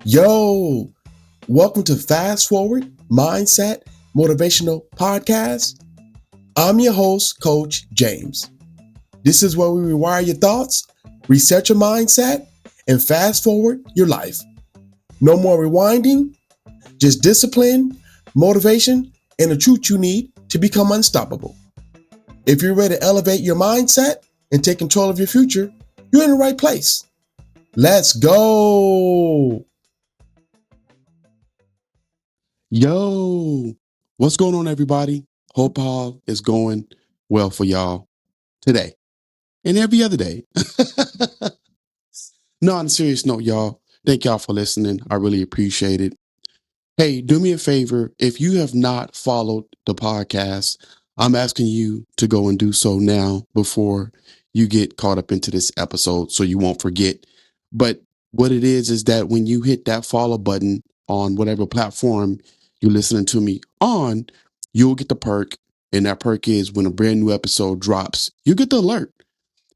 Yo, welcome to Fast Forward Mindset Motivational Podcast. I'm your host, Coach James. This is where we rewire your thoughts, reset your mindset, and fast forward your life. No more rewinding, just discipline, motivation, and the truth you need to become unstoppable. If you're ready to elevate your mindset and take control of your future, you're in the right place. Let's go. Yo, what's going on, everybody? Hope all is going well for y'all today and every other day. No, on a serious note, y'all, thank y'all for listening. I really appreciate it. Hey, do me a favor. If you have not followed the podcast, I'm asking you to go and do so now before you get caught up into this episode so you won't forget. But what it is that when you hit that follow button on whatever platform you're listening to me on, you'll get the perk. And that perk is when a brand new episode drops, you get the alert.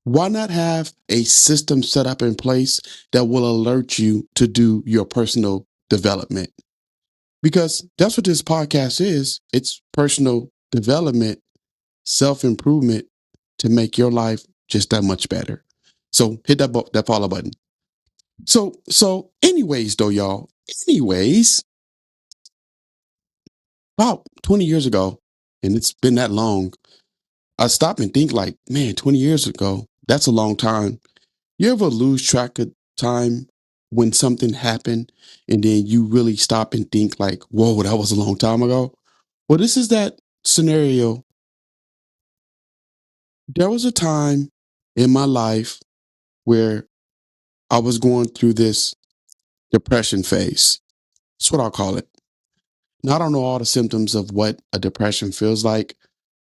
Why not have a system set up in place that will alert you to do your personal development? Because that's what this podcast is. It's personal development, self-improvement to make your life just that much better. So hit that follow button. So anyways, though, y'all, anyways, about 20 years ago, and it's been that long, I stopped and think like, man, 20 years ago, that's a long time. You ever lose track of time when something happened and then you really stop and think like, whoa, that was a long time ago? Well, this is that scenario. There was a time in my life where I was going through this depression phase. That's what I'll call it. Now, I don't know all the symptoms of what a depression feels like.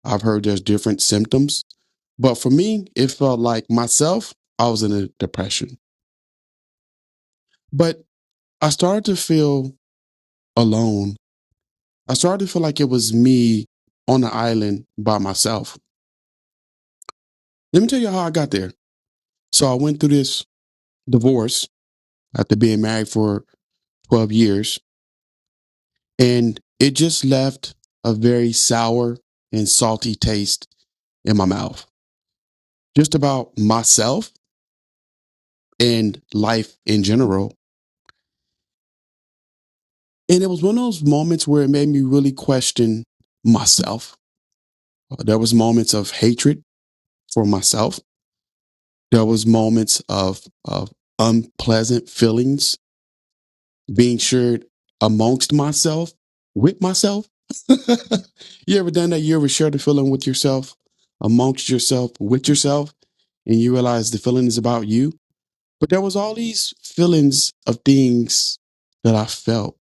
I've heard there's different symptoms, but for me, it felt like myself, I was in a depression. But I started to feel alone. I started to feel like it was me on the island by myself. Let me tell you how I got there. So I went through this divorce after being married for 12 years, and it just left a very sour and salty taste in my mouth, just about myself and life in general. And it was one of those moments where it made me really question myself. There was moments of hatred for myself. There was moments of unpleasant feelings being shared amongst myself, with myself. You ever done that? You ever shared a feeling with yourself, amongst yourself, with yourself, and you realize the feeling is about you? But there was all these feelings of things that I felt.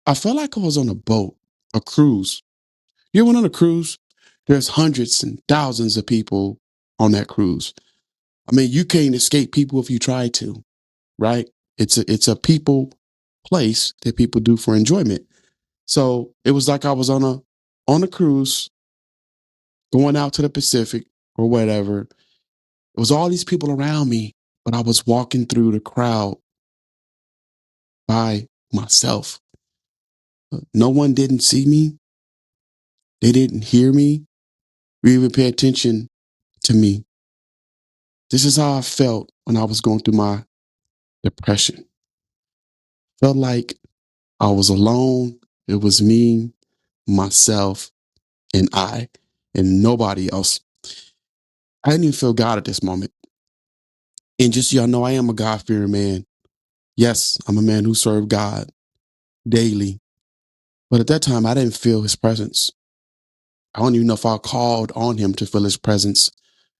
I felt like I was on a boat, a cruise. You ever went on a cruise? There's hundreds and thousands of people on that cruise. I mean, you can't escape people if you try to, right? It's a people place that people do for enjoyment. So it was like I was on a cruise going out to the Pacific or whatever. It was all these people around me, but I was walking through the crowd by myself. No one didn't see me. They didn't hear me or even pay attention to me. This is how I felt when I was going through my depression. Felt like I was alone. It was me, myself, and nobody else. I didn't even feel God at this moment. And just so y'all know, I am a God fearing man. Yes, I'm a man who served God daily. But at that time, I didn't feel his presence. I don't even know if I called on him to feel his presence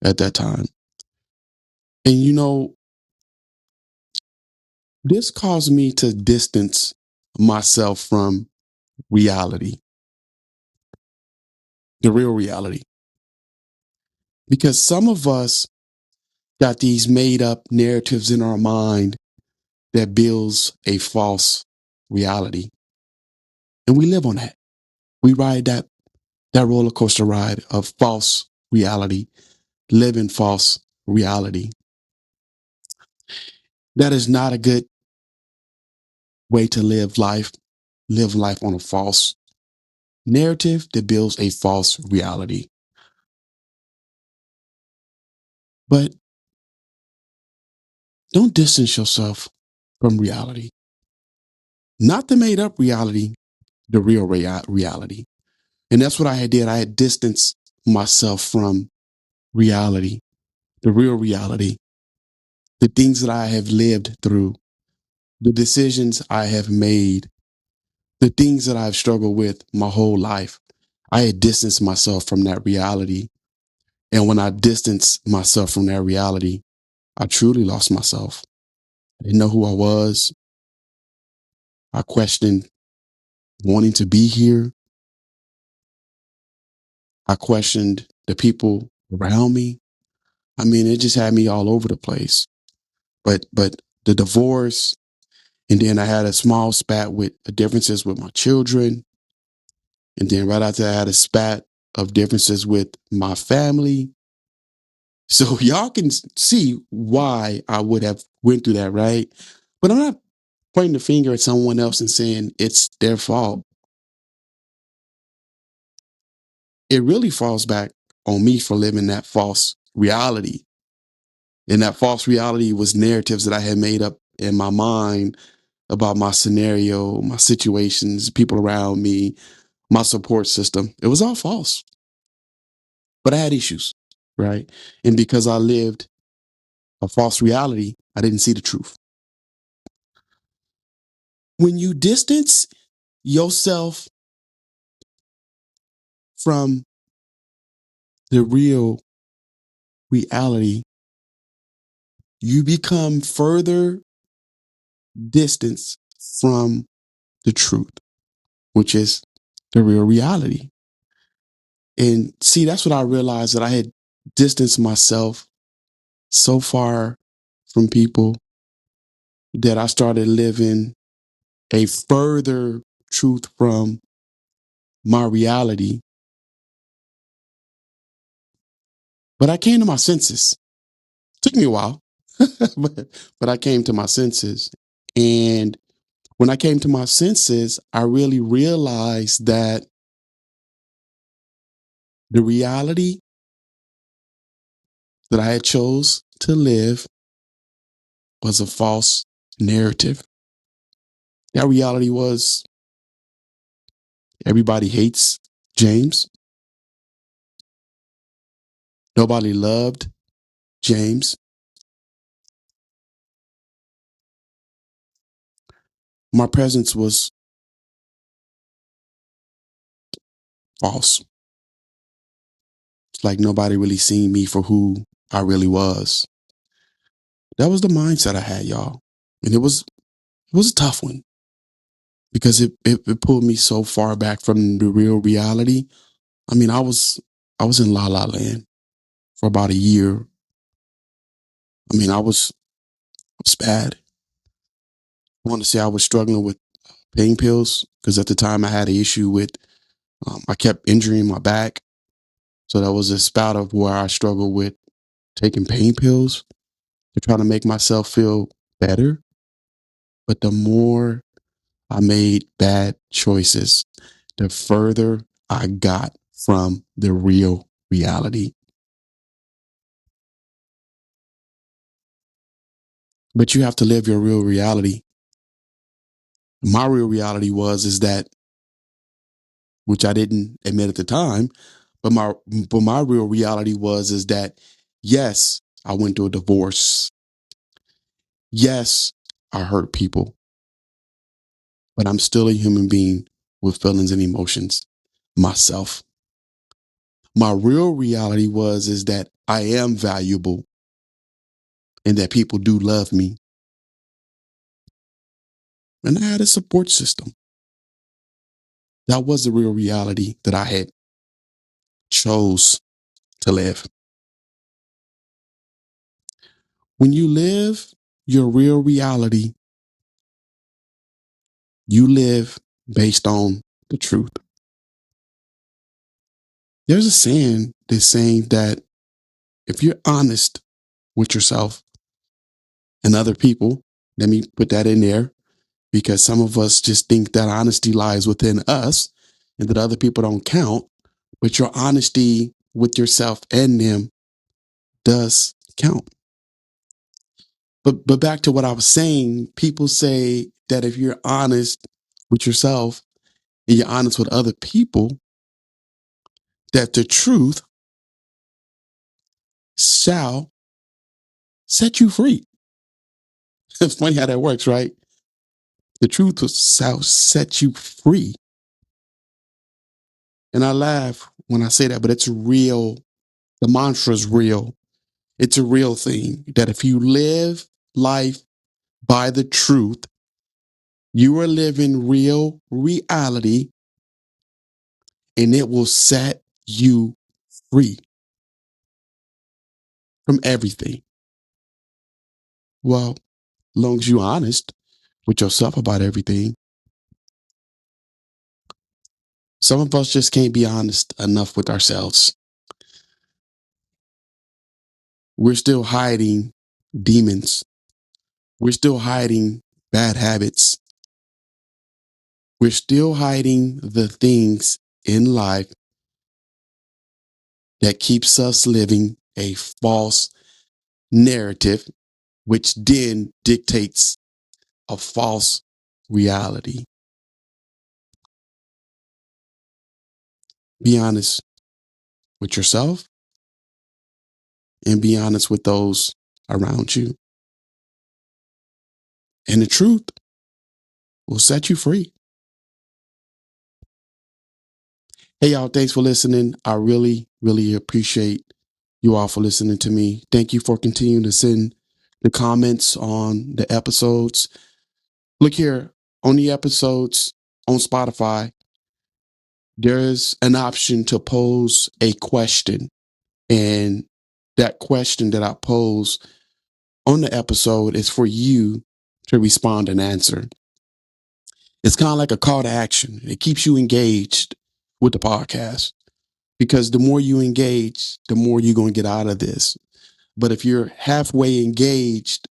at that time. And this caused me to distance myself from reality, the real reality. Because some of us got these made up narratives in our mind that builds a false reality. And we live on that. We ride that roller coaster ride of false reality, live in false reality. That is not a good way to live life on a false narrative that builds a false reality. But don't distance yourself from reality. Not the made up reality, the real reality. And that's what I did. I had distanced myself from reality, the real reality, the things that I have lived through, the decisions I have made, the things that I've struggled with my whole life. I had distanced myself from that reality. And when I distanced myself from that reality, I truly lost myself. I didn't know who I was. I questioned wanting to be here. I questioned the people around me. I mean, it just had me all over the place. But the divorce, and then I had a small spat with differences with my children. And then right after I had a spat of differences with my family. So y'all can see why I would have went through that, right? But I'm not pointing the finger at someone else and saying it's their fault. It really falls back on me for living that false reality. And that false reality was narratives that I had made up in my mind about my scenario, my situations, people around me, my support system. It was all false. But I had issues, right? And because I lived a false reality, I didn't see the truth. When you distance yourself from the real reality, you become further distance from the truth, which is the real reality. And see, that's what I realized, that I had distanced myself so far from people that I started living a further truth from my reality. But I came to my senses. Took me a while, but I came to my senses. And when I came to my senses, I really realized that the reality that I had chose to live was a false narrative. That reality was everybody hates James. Nobody loved James. My presence was false. It's like nobody really seen me for who I really was. That was the mindset I had, y'all. And it was a tough one because it pulled me so far back from the real reality. I mean, I was in La La Land for about a year. I mean, I was bad. I want to say I was struggling with pain pills because at the time I had an issue with I kept injuring my back. So that was a spout of where I struggled with taking pain pills to try to make myself feel better. But the more I made bad choices, the further I got from the real reality. But you have to live your real reality. My real reality is that, which I didn't admit at the time, but my real reality is that yes, I went through a divorce. Yes, I hurt people, but I'm still a human being with feelings and emotions myself. My real reality is that I am valuable and that people do love me. And I had a support system. That was the real reality that I had chose to live. When you live your real reality, you live based on the truth. There's a saying that's saying that if you're honest with yourself and other people, let me put that in there. because some of us just think that honesty lies within us and that other people don't count. But your honesty with yourself and them does count. But back to what I was saying, people say that if you're honest with yourself and you're honest with other people, that the truth shall set you free. It's funny how that works, right? The truth shall set you free. And I laugh when I say that, but it's real. The mantra is real. It's a real thing that if you live life by the truth, you are living real reality, and it will set you free from everything. Well, as long as you're honest with yourself about everything. Some of us just can't be honest enough with ourselves. We're still hiding demons. We're still hiding bad habits. We're still hiding the things in life that keeps us living a false narrative, which then dictates a false reality. Be honest with yourself and be honest with those around you. And the truth will set you free. Hey, y'all, thanks for listening. I really, really appreciate you all for listening to me. Thank you for continuing to send the comments on the episodes. Look here, on the episodes on Spotify, there's an option to pose a question. And that question that I pose on the episode is for you to respond and answer. It's kind of like a call to action. It keeps you engaged with the podcast because the more you engage, the more you're going to get out of this. But if you're halfway engaged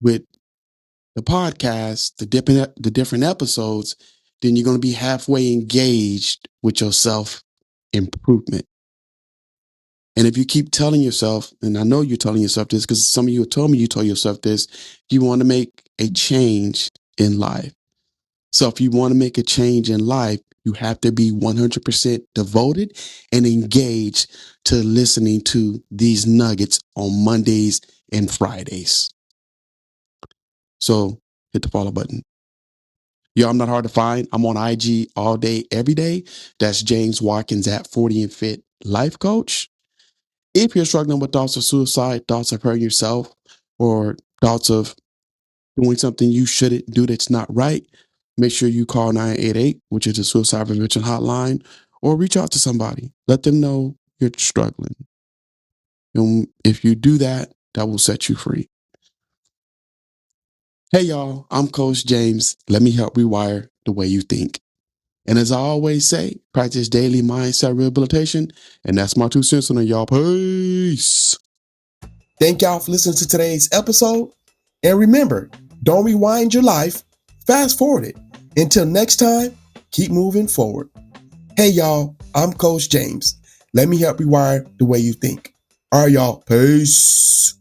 with the podcast, the different episodes, then you're going to be halfway engaged with your self improvement. And if you keep telling yourself, and I know you're telling yourself this because some of you have told me you told yourself this, you want to make a change in life. So if you want to make a change in life, you have to be 100% devoted and engaged to listening to these nuggets on Mondays and Fridays. So hit the follow button. Yo, I'm not hard to find. I'm on IG all day, every day. That's James Watkins at 40 and Fit Life Coach. If you're struggling with thoughts of suicide, thoughts of hurting yourself, or thoughts of doing something you shouldn't do that's not right, make sure you call 988, which is a suicide prevention hotline, or reach out to somebody. Let them know you're struggling. And if you do that, that will set you free. Hey, y'all, I'm Coach James. Let me help rewire the way you think. And as I always say, practice daily mindset rehabilitation. And that's my 2 cents on it, y'all. Peace. Thank y'all for listening to today's episode. And remember, don't rewind your life, fast forward it. Until next time, keep moving forward. Hey, y'all, I'm Coach James. Let me help rewire the way you think. All right, y'all. Peace.